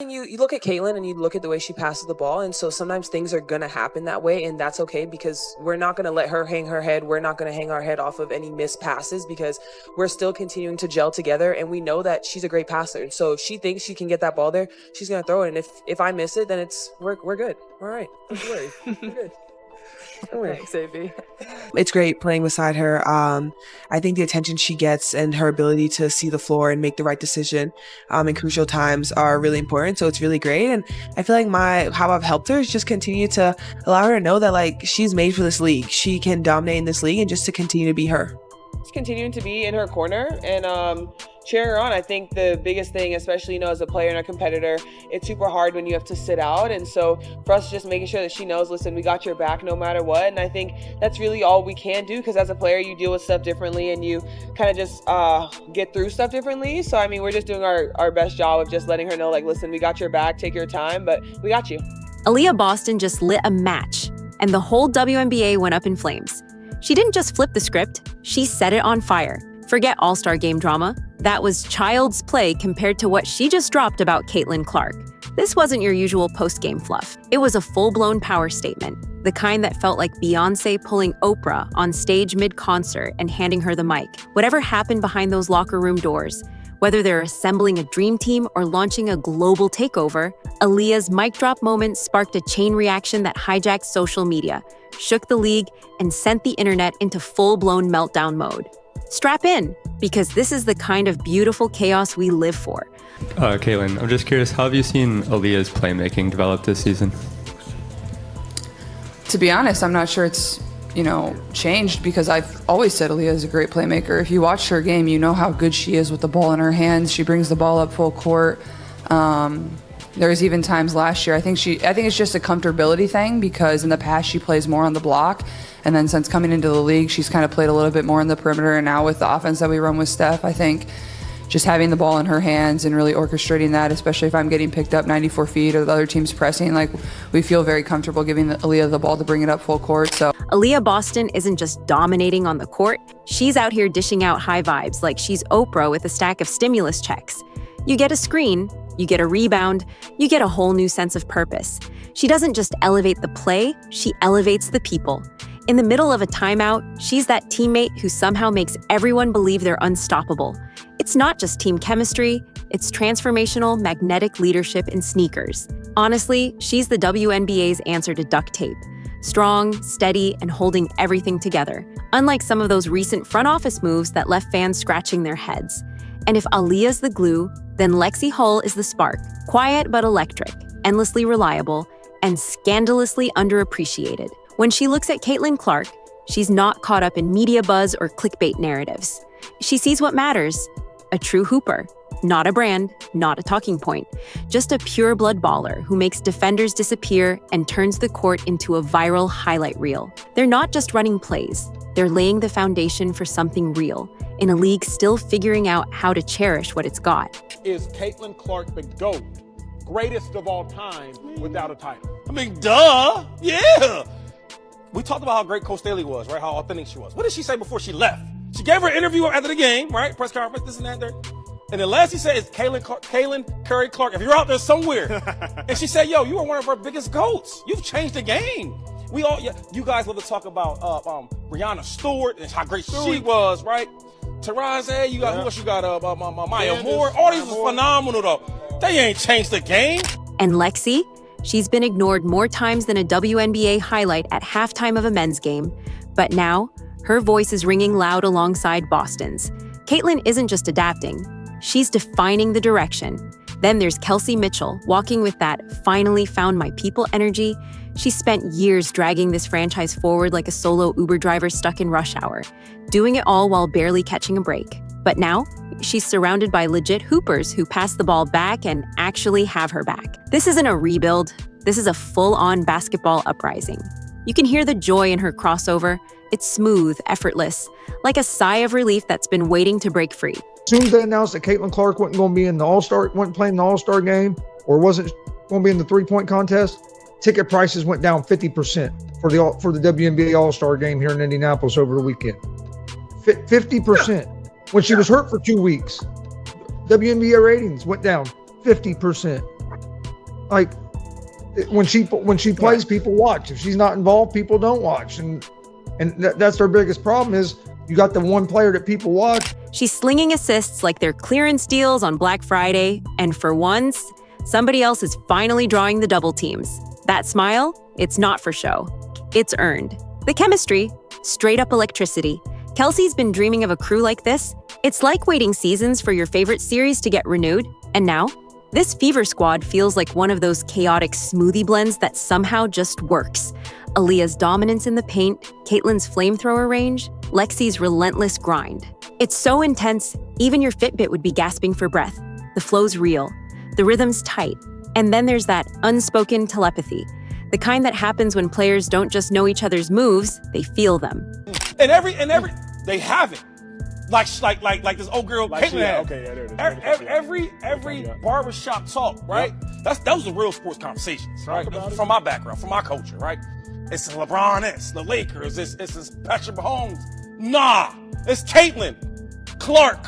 mean, you look at Caitlin and you look at the way she passes the ball, and so sometimes things are going to happen that way, and that's okay because we're not going to let her hang her head. We're not going to hang our head off of any missed passes because we're still continuing to gel together, and we know that she's a great passer. And so if she thinks she can get that ball there, she's going to throw it, and if I miss it, then we're good. All right. Don't worry. We're good. Thanks, AB. It's great playing beside her. I think the attention she gets and her ability to see the floor and make the right decision in crucial times are really important. So it's really great. And I feel like how I've helped her is just continue to allow her to know that like she's made for this league. She can dominate in this league and just to continue to be her. Just continuing to be in her corner and cheering her on. I think the biggest thing, especially, as a player and a competitor, it's super hard when you have to sit out. And so for us, just making sure that she knows, listen, we got your back no matter what. And I think that's really all we can do because as a player, you deal with stuff differently and you kind of just get through stuff differently. So, I mean, we're just doing our best job of just letting her know, like, listen, we got your back, take your time, but we got you. Aaliyah Boston just lit a match, and the whole WNBA went up in flames. She didn't just flip the script, she set it on fire. Forget All-Star Game drama. That was child's play compared to what she just dropped about Caitlin Clark. This wasn't your usual post-game fluff. It was a full-blown power statement, the kind that felt like Beyoncé pulling Oprah on stage mid-concert and handing her the mic. Whatever happened behind those locker room doors, whether they're assembling a dream team or launching a global takeover, Aaliyah's mic drop moment sparked a chain reaction that hijacked social media, shook the league, and sent the internet into full-blown meltdown mode. Strap in, because this is the kind of beautiful chaos we live for. Caitlin, I'm just curious, how have you seen Aaliyah's playmaking develop this season? To be honest, I'm not sure it's, changed because I've always said Aaliyah is a great playmaker. If you watch her game, you know how good she is with the ball in her hands. She brings the ball up full court. There's even times last year, I think it's just a comfortability thing because in the past she plays more on the block. And then since coming into the league, she's kind of played a little bit more in the perimeter. And now with the offense that we run with Steph, I think just having the ball in her hands and really orchestrating that, especially if I'm getting picked up 94 feet or the other team's pressing, like we feel very comfortable giving Aaliyah the ball to bring it up full court. So Aaliyah Boston isn't just dominating on the court. She's out here dishing out high vibes like she's Oprah with a stack of stimulus checks. You get a screen, you get a rebound, you get a whole new sense of purpose. She doesn't just elevate the play, she elevates the people. In the middle of a timeout, she's that teammate who somehow makes everyone believe they're unstoppable. It's not just team chemistry, it's transformational, magnetic leadership in sneakers. Honestly, she's the WNBA's answer to duct tape. Strong, steady, and holding everything together. Unlike some of those recent front office moves that left fans scratching their heads. And if Aliyah's the glue, then Lexie Hull is the spark. Quiet but electric, endlessly reliable, and scandalously underappreciated. When she looks at Caitlin Clark, she's not caught up in media buzz or clickbait narratives. She sees what matters, a true hooper, not a brand, not a talking point, just a pure-blood baller who makes defenders disappear and turns the court into a viral highlight reel. They're not just running plays, they're laying the foundation for something real, in a league still figuring out how to cherish what it's got. Is Caitlin Clark the GOAT, greatest of all time, without a title? I mean, duh, yeah. We talked about how great Coach Staley was, right? How authentic she was. What did she say before she left? She gave her an interview after the game, right? Press conference, this and that. There. And the last she said is Caitlin Curry Clark. If you're out there somewhere, and she said, "Yo, you are one of our biggest GOATs. You've changed the game." You guys love to talk about Brianna Stewart and how great she was, right? Tarazay, you got who else? You got Maya Moore. All these was phenomenal though. They ain't changed the game. And Lexie? She's been ignored more times than a WNBA highlight at halftime of a men's game. But now, her voice is ringing loud alongside Boston's. Caitlin isn't just adapting, she's defining the direction. Then there's Kelsey Mitchell, walking with that finally found my people energy. She spent years dragging this franchise forward like a solo Uber driver stuck in rush hour, doing it all while barely catching a break. But now, she's surrounded by legit hoopers who pass the ball back and actually have her back. This isn't a rebuild, this is a full-on basketball uprising. You can hear the joy in her crossover. It's smooth, effortless, like a sigh of relief that's been waiting to break free. As soon as they announced that Caitlin Clark wasn't going to be in the wasn't playing the All-Star game or wasn't going to be in the three-point contest, ticket prices went down 50% for the WNBA All-Star game here in Indianapolis over the weekend. 50%. When she was hurt for 2 weeks, WNBA ratings went down 50%. Like when she plays, people watch. If she's not involved, people don't watch, and that's their biggest problem is you got the one player that people watch. She's slinging assists like they're clearance deals on Black Friday, and for once, somebody else is finally drawing the double teams. That smile, it's not for show. It's earned. The chemistry, straight up electricity. Kelsey's been dreaming of a crew like this. It's like waiting seasons for your favorite series to get renewed, and now, this Fever squad feels like one of those chaotic smoothie blends that somehow just works. Aaliyah's dominance in the paint, Caitlyn's flamethrower range, Lexie's relentless grind. It's so intense, even your Fitbit would be gasping for breath. The flow's real, the rhythm's tight, and then there's that unspoken telepathy, the kind that happens when players don't just know each other's moves, they feel them. And every they have it. Like this old girl, Caitlyn had. Okay, yeah, there it is. Every barbershop talk, right? Yep. Those are real sports conversations, right? From my background, from my culture, right? It's LeBron, it's the Lakers, it's Patrick Mahomes. Nah, it's Caitlyn Clark.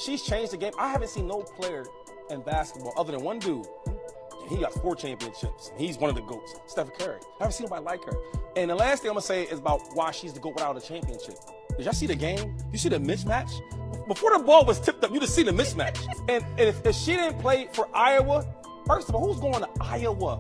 She's changed the game. I haven't seen no player in basketball other than one dude. And he got 4 championships. And he's one of the GOATs, Stephen Curry. I haven't seen nobody like her. And the last thing I'm gonna say is about why she's the GOAT without a championship. Did y'all see the game? You see the mismatch? Before the ball was tipped up, you just see the mismatch. And if she didn't play for Iowa, first of all, who's going to Iowa?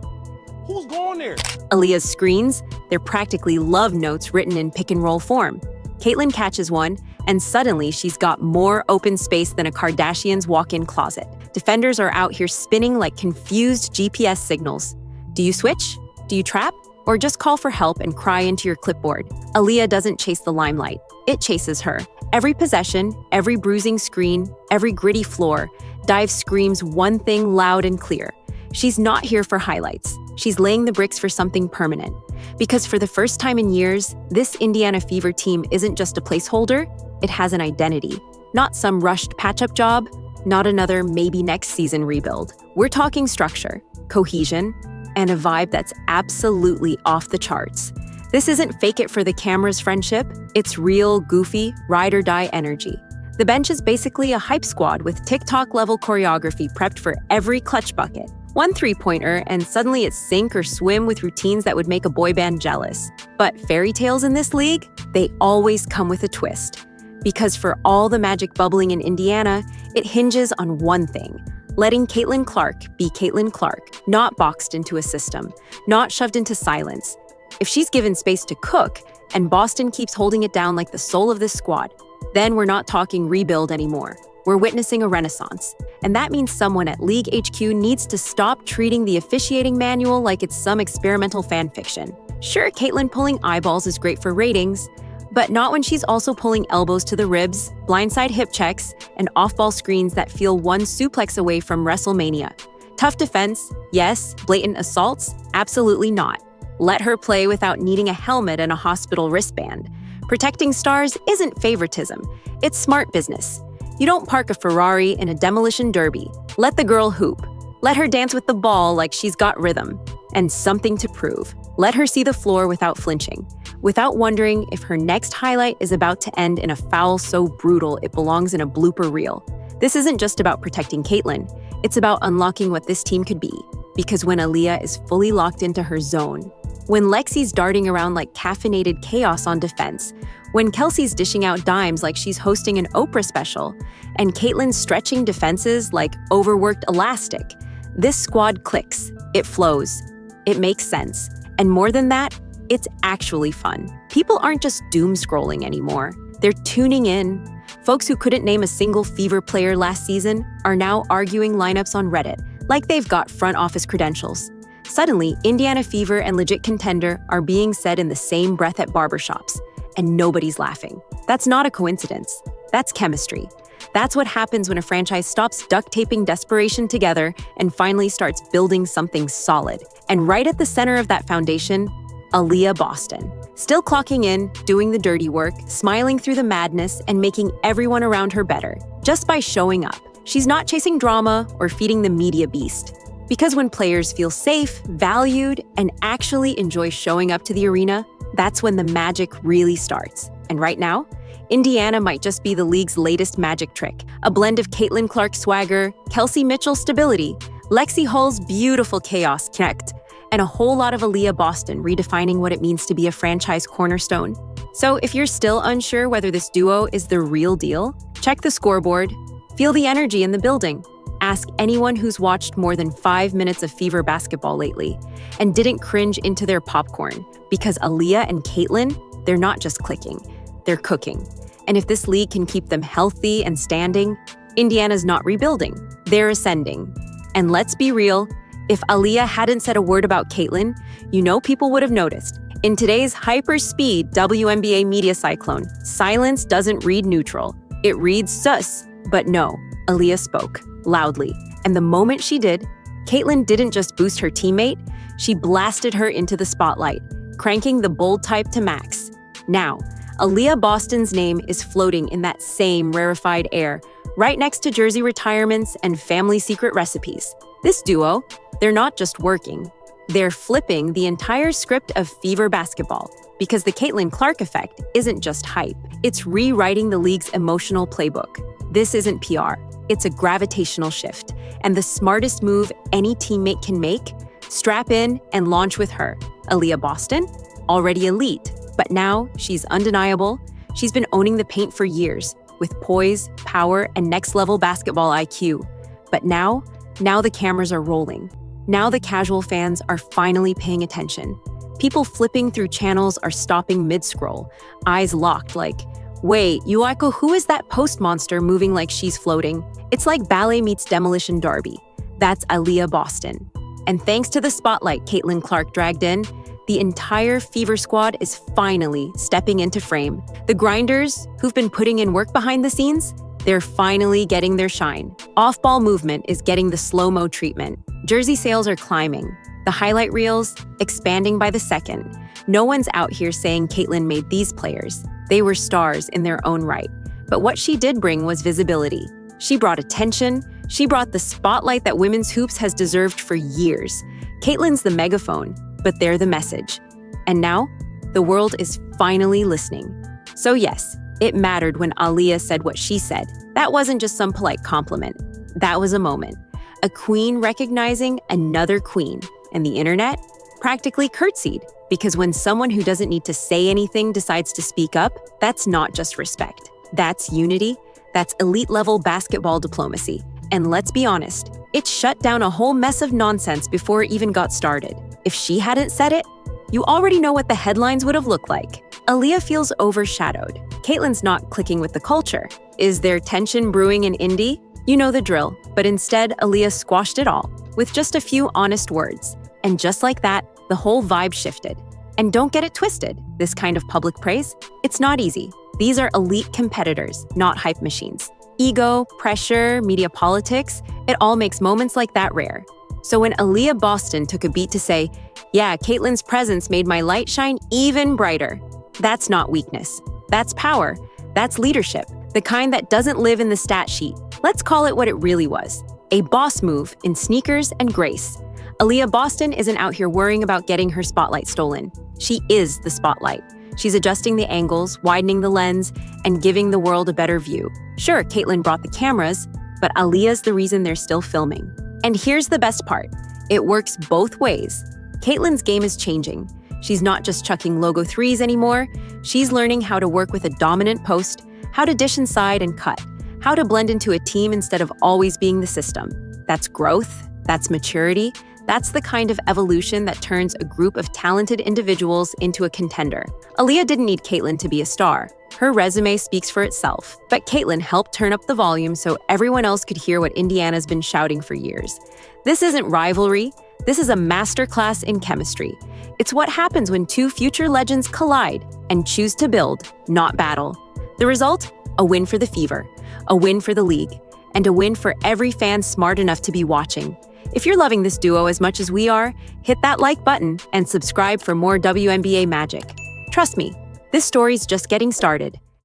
Who's going there? Aaliyah's screens, they're practically love notes written in pick-and-roll form. Caitlyn catches one, and suddenly she's got more open space than a Kardashian's walk-in closet. Defenders are out here spinning like confused GPS signals. Do you switch? Do you trap? Or just call for help and cry into your clipboard? Aaliyah doesn't chase the limelight. It chases her. Every possession, every bruising screen, every gritty floor, Dive screams one thing loud and clear. She's not here for highlights. She's laying the bricks for something permanent. Because for the first time in years, this Indiana Fever team isn't just a placeholder, it has an identity. Not some rushed patch-up job, not another maybe next season rebuild. We're talking structure, cohesion, and a vibe that's absolutely off the charts. This isn't fake it for the camera's friendship, it's real, goofy, ride-or-die energy. The bench is basically a hype squad with TikTok-level choreography prepped for every clutch bucket. One three-pointer, and suddenly it's sink or swim with routines that would make a boy band jealous. But fairy tales in this league, they always come with a twist. Because for all the magic bubbling in Indiana, it hinges on one thing: letting Caitlyn Clark be Caitlyn Clark, not boxed into a system, not shoved into silence. If she's given space to cook, and Boston keeps holding it down like the soul of this squad, then we're not talking rebuild anymore. We're witnessing a renaissance. And that means someone at League HQ needs to stop treating the officiating manual like it's some experimental fan fiction. Sure, Caitlyn pulling eyeballs is great for ratings, but not when she's also pulling elbows to the ribs, blindside hip checks, and off-ball screens that feel one suplex away from WrestleMania. Tough defense, yes. Blatant assaults, absolutely not. Let her play without needing a helmet and a hospital wristband. Protecting stars isn't favoritism, it's smart business. You don't park a Ferrari in a demolition derby. Let the girl hoop. Let her dance with the ball like she's got rhythm and something to prove. Let her see the floor without flinching, without wondering if her next highlight is about to end in a foul so brutal it belongs in a blooper reel. This isn't just about protecting Caitlyn, it's about unlocking what this team could be. Because when Aaliyah is fully locked into her zone, when Lexie's darting around like caffeinated chaos on defense, when Kelsey's dishing out dimes like she's hosting an Oprah special, and Caitlyn's stretching defenses like overworked elastic, this squad clicks, it flows, it makes sense. And more than that, it's actually fun. People aren't just doom scrolling anymore. They're tuning in. Folks who couldn't name a single Fever player last season are now arguing lineups on Reddit like they've got front office credentials. Suddenly, Indiana Fever and Legit Contender are being said in the same breath at barbershops, and nobody's laughing. That's not a coincidence. That's chemistry. That's what happens when a franchise stops duct taping desperation together and finally starts building something solid. And right at the center of that foundation, Aaliyah Boston. Still clocking in, doing the dirty work, smiling through the madness, and making everyone around her better, just by showing up. She's not chasing drama or feeding the media beast. Because when players feel safe, valued, and actually enjoy showing up to the arena, that's when the magic really starts. And right now, Indiana might just be the league's latest magic trick, a blend of Caitlyn Clark swagger, Kelsey Mitchell stability, Lexie Hull's beautiful chaos connect, and a whole lot of Aaliyah Boston redefining what it means to be a franchise cornerstone. So if you're still unsure whether this duo is the real deal, check the scoreboard, feel the energy in the building. Ask anyone who's watched more than 5 minutes of Fever basketball lately and didn't cringe into their popcorn, because Aaliyah and Caitlin, they're not just clicking, they're cooking. And if this league can keep them healthy and standing, Indiana's not rebuilding, they're ascending. And let's be real, if Aliyah hadn't said a word about Caitlin, you know people would have noticed. In today's hyper-speed WNBA media cyclone, silence doesn't read neutral. It reads sus. But no, Aliyah spoke, loudly. And the moment she did, Caitlin didn't just boost her teammate, she blasted her into the spotlight, cranking the bold type to max. Now, Aaliyah Boston's name is floating in that same rarefied air, right next to jersey retirements and family secret recipes. This duo, they're not just working, they're flipping the entire script of Fever basketball, because the Caitlin Clark effect isn't just hype, it's rewriting the league's emotional playbook. This isn't PR, it's a gravitational shift, and the smartest move any teammate can make, strap in and launch with her. Aaliyah Boston, already elite, but now she's undeniable. She's been owning the paint for years, with poise, power, and next-level basketball IQ. But now the cameras are rolling. Now the casual fans are finally paying attention. People flipping through channels are stopping mid-scroll, eyes locked like, wait, Yuako, who is that post monster moving like she's floating? It's like ballet meets demolition derby. That's Aaliyah Boston. And thanks to the spotlight Caitlin Clark dragged in, the entire Fever squad is finally stepping into frame. The grinders, who've been putting in work behind the scenes, they're finally getting their shine. Off-ball movement is getting the slow-mo treatment. Jersey sales are climbing. The highlight reels, expanding by the second. No one's out here saying Caitlin made these players. They were stars in their own right. But what she did bring was visibility. She brought attention. She brought the spotlight that women's hoops has deserved for years. Caitlin's the megaphone, but they're the message. And now, the world is finally listening. So yes, it mattered when Aliyah said what she said. That wasn't just some polite compliment. That was a moment. A queen recognizing another queen. And the internet practically curtsied, because when someone who doesn't need to say anything decides to speak up, that's not just respect. That's unity. That's elite-level basketball diplomacy. And let's be honest, it shut down a whole mess of nonsense before it even got started. If she hadn't said it, you already know what the headlines would have looked like. Aliyah feels overshadowed. Caitlin's not clicking with the culture. Is there tension brewing in Indy? You know the drill. But instead, Aliyah squashed it all with just a few honest words. And just like that, the whole vibe shifted. And don't get it twisted. This kind of public praise, it's not easy. These are elite competitors, not hype machines. Ego, pressure, media politics, it all makes moments like that rare. So when Aaliyah Boston took a beat to say, yeah, Caitlin's presence made my light shine even brighter, that's not weakness. That's power. That's leadership. The kind that doesn't live in the stat sheet. Let's call it what it really was. A boss move in sneakers and grace. Aaliyah Boston isn't out here worrying about getting her spotlight stolen. She is the spotlight. She's adjusting the angles, widening the lens, and giving the world a better view. Sure, Caitlin brought the cameras, but Aliyah's the reason they're still filming. And here's the best part. It works both ways. Caitlin's game is changing. She's not just chucking logo threes anymore. She's learning how to work with a dominant post, how to dish inside and cut, how to blend into a team instead of always being the system. That's growth. That's maturity. That's the kind of evolution that turns a group of talented individuals into a contender. Aliyah didn't need Caitlin to be a star. Her resume speaks for itself. But Caitlin helped turn up the volume so everyone else could hear what Indiana's been shouting for years. This isn't rivalry. This is a masterclass in chemistry. It's what happens when two future legends collide and choose to build, not battle. The result? A win for the Fever, a win for the league, and a win for every fan smart enough to be watching. If you're loving this duo as much as we are, hit that like button and subscribe for more WNBA magic. Trust me, this story's just getting started.